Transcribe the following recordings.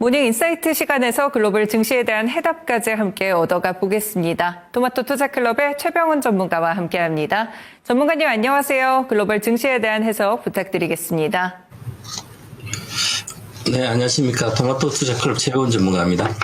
모닝 인사이트 시간에서 글로벌 증시에 대한 해답까지 함께 얻어가 보겠습니다. 토마토 투자클럽의 최병훈 전문가와 함께합니다. 전문가님 안녕하세요. 글로벌 증시에 대한 해석 부탁드리겠습니다. 네, 안녕하십니까. 토마토 투자클럽 최병훈 전문가입니다.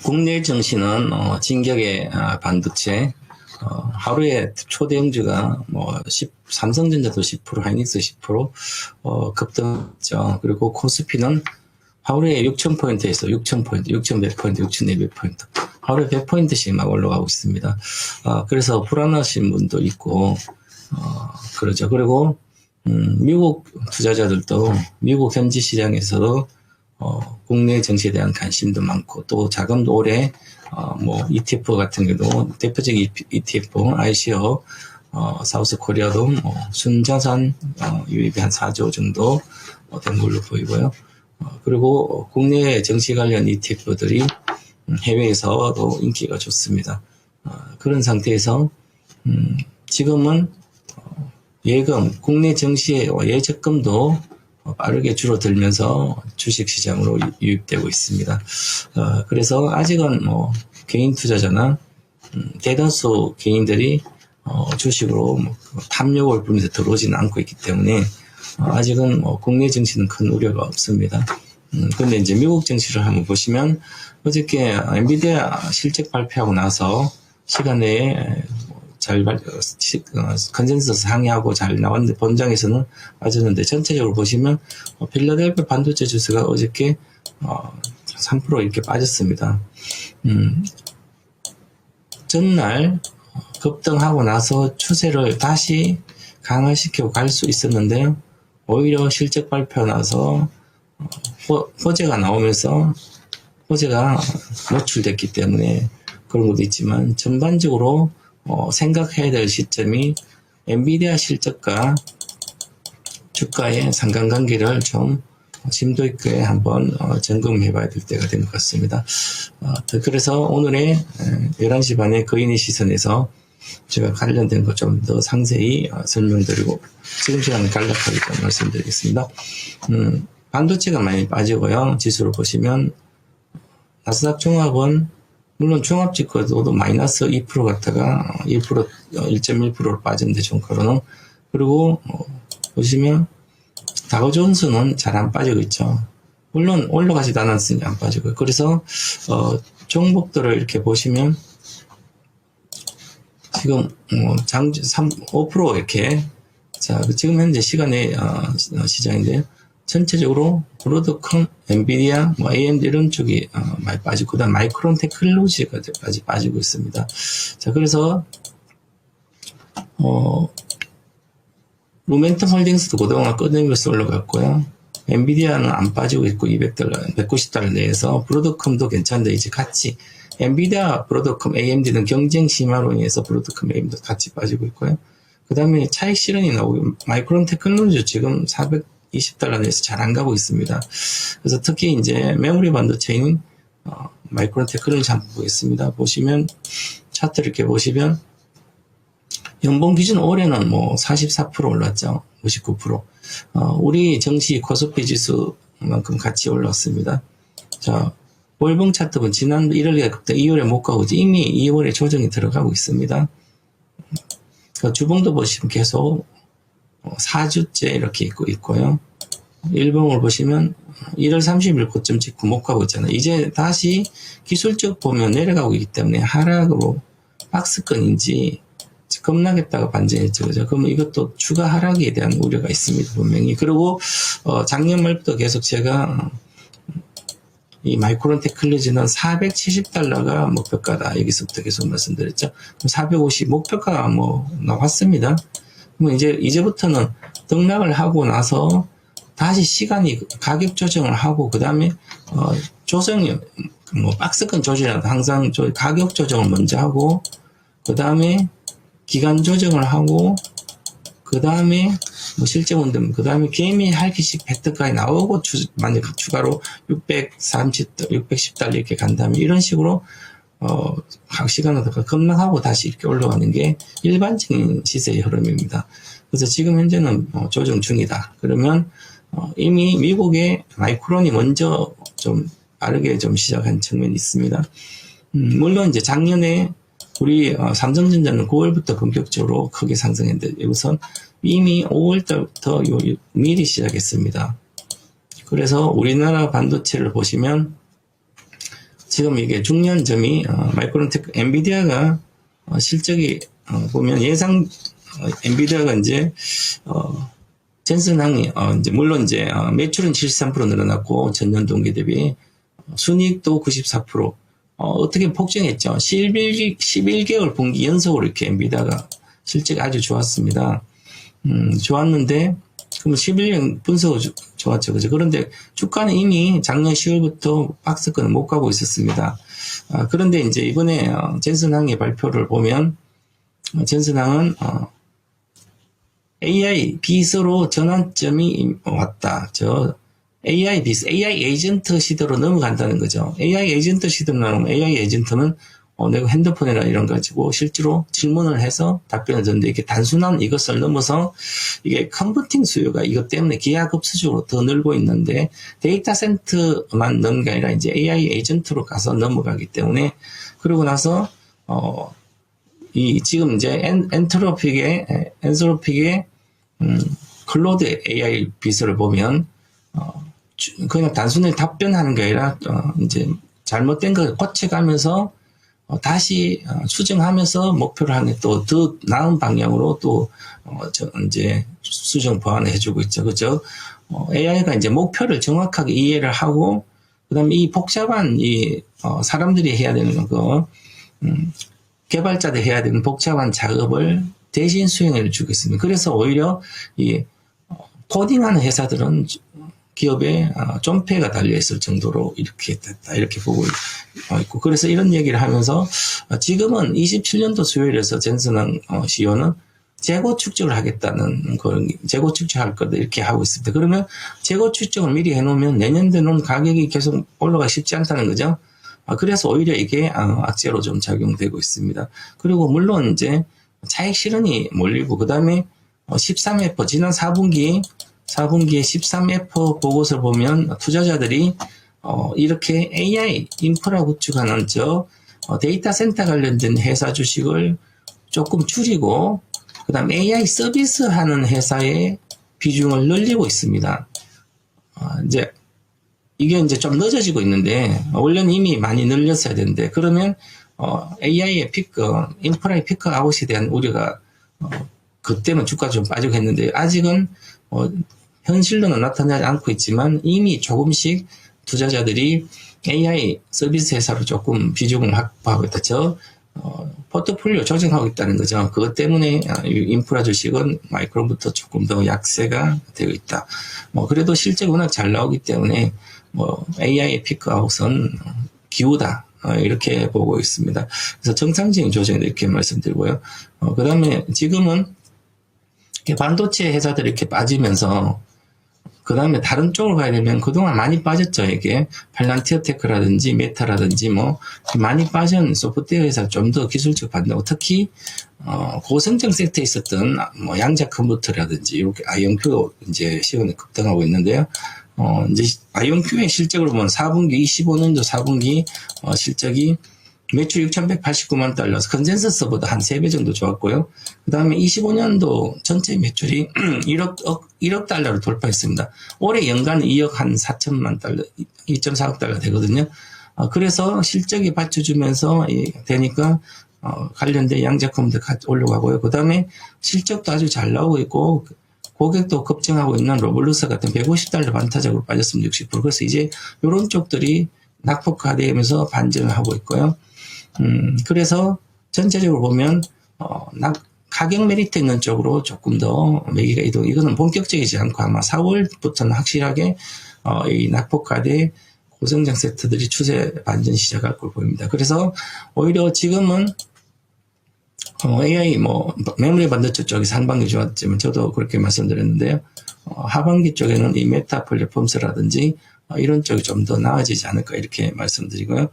국내 증시는 진격의 반도체, 하루에 초대형주가 삼성전자도 10%, 하이닉스 10% 급등했죠. 그리고 코스피는 하루에 6,000포인트에서 6,000포인트, 6,100 포인트, 6,400 포인트, 하루에 100포인트씩 막 올라가고 있습니다. 그래서 불안하신 분도 있고, 그러죠. 그리고 미국 투자자들도 미국 현지 시장에서도 국내 증시에 대한 관심도 많고, 또 자금도 올해 ETF 같은 경우도 대표적인 ETF, ICO, 사우스 코리아도 순자산 유입이 한 4조 정도 된 걸로 보이고요. 그리고 국내 증시 관련 ETF들이 해외에서도 인기가 좋습니다. 그런 상태에서 지금은 예금, 국내 증시의 예적금도 빠르게 줄어들면서 주식시장으로 유입되고 있습니다. 그래서 아직은 개인 투자자나 대다수 개인들이 주식으로 탐욕을 부리면서 들어오지는 않고 있기 때문에 아직은 국내 증시는 큰 우려가 없습니다. 근데 이제 미국 증시를 한번 보시면 어저께 엔비디아 실적 발표하고 나서 시간 내에 컨센서스 상회하고 잘 나왔는데 본장에서는 빠졌는데 전체적으로 보시면 필라델피아 반도체 지수가 어저께 3% 이렇게 빠졌습니다. 전날 급등하고 나서 추세를 다시 강화시키고 갈 수 있었는데요. 오히려 실적 발표 나서 호재가 나오면서 호재가 노출됐기 때문에 그런 것도 있지만 전반적으로 생각해야 될 시점이 엔비디아 실적과 주가의 상관관계를 좀 심도 있게 한번 점검해 봐야 될 때가 된 것 같습니다. 그래서 오늘의 11시 반에 거인의 시선에서 제가 관련된 것 좀 더 상세히 설명드리고 지금 시간에 간략하게 좀 말씀드리겠습니다. 반도체가 많이 빠지고요. 지수를 보시면 나스닥 종합은 물론 종합지수도 마이너스 2% 갔다가 1.1%로 빠졌는데 종가로는 그리고 보시면 다우존스는 잘 안 빠지고 있죠. 물론 올라가지도 않았으니 안 빠지고요. 그래서 종목들을 이렇게 보시면 지금 5% 이렇게 자 지금 현재 시간의 시장인데요. 전체적으로 브로드컴, 엔비디아, AMD 이런 쪽이 많이 빠지고 그다음 마이크론 테크놀로지까지 빠지고 있습니다. 자 그래서 루멘텀 홀딩스도 그동안 끊임없이 올라갔고요. 엔비디아는 안 빠지고 있고 $200, $190 내에서 브로드컴도 괜찮은데 이제 같이 엔비디아, 브로드컴, AMD는 경쟁 심화로 인해서 브로드컴, AMD도 같이 빠지고 있고요. 그 다음에 차익 실현이 나오고 마이크론 테크놀로지 지금 $420 내에서 잘 안 가고 있습니다. 그래서 특히 이제 메모리 반도체인 마이크론 테크놀로지 한번 보겠습니다. 보시면 차트 이렇게 보시면 연봉 기준 올해는 44% 올랐죠. 59%. 우리 증시 코스피 지수만큼 같이 올랐습니다. 자, 월봉 차트는 지난 1월에 급등 2월에 못 가고 이미 2월에 조정이 들어가고 있습니다. 주봉도 보시면 계속 4주째 이렇게 있고요. 일봉을 보시면 1월 30일 고점 찍고 못 가고 있잖아요. 이제 다시 기술적 보면 내려가고 있기 때문에 하락으로 박스권인지 겁나겠다가 반전했죠. 그죠? 그러면 이것도 추가 하락에 대한 우려가 있습니다. 분명히. 그리고 작년 말부터 계속 제가 이 마이크론 테크놀로지는 $470가 목표가다. 여기서부터 계속 말씀드렸죠. 450 목표가가 나왔습니다. 그러면 이제부터는 등락을 하고 나서 다시 시간이 가격 조정을 하고 그 다음에 조정이 박스권 조정이라도 항상 가격 조정을 먼저 하고 그 다음에 기간 조정을 하고 그 다음에 실제 원금 그 다음에 개미 할기식 획득까지 나오고 만약 추가로 610달러 이렇게 간다면 이런 식으로 각 시간을 더 급락하고 다시 이렇게 올라가는 게 일반적인 시세의 흐름입니다. 그래서 지금 현재는 조정 중이다. 그러면 이미 미국의 마이크론이 먼저 좀 빠르게 좀 시작한 측면이 있습니다. 물론 이제 작년에 우리 삼성전자는 9월부터 본격적으로 크게 상승했는데 우선 이미 5월부터 미리 시작했습니다. 그래서 우리나라 반도체를 보시면 지금 이게 중요한 점이 마이크론테크 엔비디아가 실적이 보면 엔비디아가 이제 젠슨항이 이제 물론 이제 매출은 73% 늘어났고 전년 동기 대비 순이익도 94%. 어떻게 폭증했죠? 11개월 분기 연속으로 이렇게 엔비디아가 실적이 아주 좋았습니다. 좋았는데, 그럼 11년 분석 좋았죠. 그죠? 그런데 주가는 이미 작년 10월부터 박스권을 못 가고 있었습니다. 그런데 이제 이번에 젠슨항의 발표를 보면, 젠슨항은 AI 비서로 전환점이 왔다. AI 에이전트 시대로 넘어간다는 거죠. AI 에이전트 시대로 나오면 AI 에이전트는 내가 핸드폰이나 이런 거 가지고 실제로 질문을 해서 답변을 듣는데 이게 단순한 이것을 넘어서 이게 컴퓨팅 수요가 이것 때문에 기하급수적으로 더 늘고 있는데 데이터 센터만 넣는 게 아니라 이제 AI 에이전트로 가서 넘어가기 때문에 그러고 나서 지금 이제 엔트로픽의 클로드 AI 비서를 보면 그냥 단순히 답변하는 게 아니라 이제 잘못된 걸 고쳐가면서 다시 수정하면서 목표를 하는 또 더 나은 방향으로 또 이제 수정 보완을 해주고 있죠. 그죠? AI가 이제 목표를 정확하게 이해를 하고 그다음에 이 복잡한 사람들이 해야 되는 거 개발자들이 해야 되는 복잡한 작업을 대신 수행해 주고 있습니다. 그래서 오히려 이 코딩하는 회사들은 기업에 존폐가 달려있을 정도로 이렇게 됐다. 이렇게 보고 있고. 그래서 이런 얘기를 하면서 지금은 27년도 수요일에서 젠슨항 CEO는 재고 축적을 하겠다는 그런 재고 축적할 거다 이렇게 하고 있습니다. 그러면 재고 축적을 미리 해놓으면 내년 되는 가격이 계속 올라가기 쉽지 않다는 거죠. 그래서 오히려 이게 악재로 좀 작용되고 있습니다. 그리고 물론 이제 차익 실현이 몰리고 그 다음에 13F 지난 4분기에 13F 보고서를 보면 투자자들이 이렇게 AI 인프라 구축하는 데이터 센터 관련된 회사 주식을 조금 줄이고 그다음 AI 서비스 하는 회사의 비중을 늘리고 있습니다. 이제 이게 이제 좀 늦어지고 있는데 원래는 이미 많이 늘렸어야 되는데 그러면 AI의 인프라의 피크 아웃에 대한 우려가 그때는 주가 좀 빠지고 했는데 아직은 현실로는 나타나지 않고 있지만 이미 조금씩 투자자들이 AI 서비스 회사로 조금 비중을 확보하고 있다. 포트폴리오 조정하고 있다는 거죠. 그것 때문에 인프라 주식은 마이크론부터 조금 더 약세가 되고 있다. 그래도 실적이 워낙 잘 나오기 때문에 AI의 피크아웃은 기우다. 이렇게 보고 있습니다. 그래서 정상적인 조정이 이렇게 말씀드리고요. 그 다음에 지금은 반도체 회사들이 이렇게 빠지면서 그 다음에 다른 쪽으로 가야 되면 그동안 많이 빠졌죠. 이게 팔란티어테크라든지 메타라든지 많이 빠진 소프트웨어 회사 좀 더 기술적 반다고 특히 고성장 섹터에 있었던 양자 컴퓨터라든지 이렇게 아이온큐 이제 시간이 급등하고 있는데요. 이제 아이온큐의 실적을 보면 4분기 25년도 4분기 실적이 매출 6,189만 달러서 컨센서스보다 한 3배 정도 좋았고요. 그 다음에 25년도 전체 매출이 1억 달러를 돌파했습니다. 올해 연간 2억 한 4천만 달러, 2.4억 달러 되거든요. 그래서 실적이 받쳐주면서 되니까 관련된 양자컴도 올라가고요. 그 다음에 실적도 아주 잘 나오고 있고 고객도 급증하고 있는 로블루스 같은 150달러 반타작으로 빠졌습니다. 60%. 그래서 이제 이런 쪽들이 낙폭화되면서 반전을 하고 있고요. 그래서 전체적으로 보면 가격 메리트 있는 쪽으로 조금 더 매기가 이동. 이거는 본격적이지 않고 아마 4월부터는 확실하게 이 낙폭화돼 고성장 섹터들이 추세 반전 시작할 걸 보입니다. 그래서 오히려 지금은 AI 메모리 반도체 쪽이 상반기 좋았지만 저도 그렇게 말씀드렸는데요. 하반기 쪽에는 이 메타 플랫폼스라든지 이런 쪽이 좀 더 나아지지 않을까 이렇게 말씀드리고요.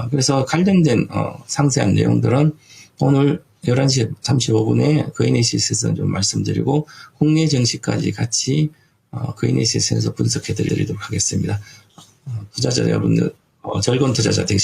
그래서 관련된 상세한 내용들은 오늘 11시 35분에 그 NACS에서 좀 말씀드리고 국내 정시까지 같이 그인의 세션에서 분석해 드리도록 하겠습니다. 투자자 여러분들, 즐거운 투자자 되시기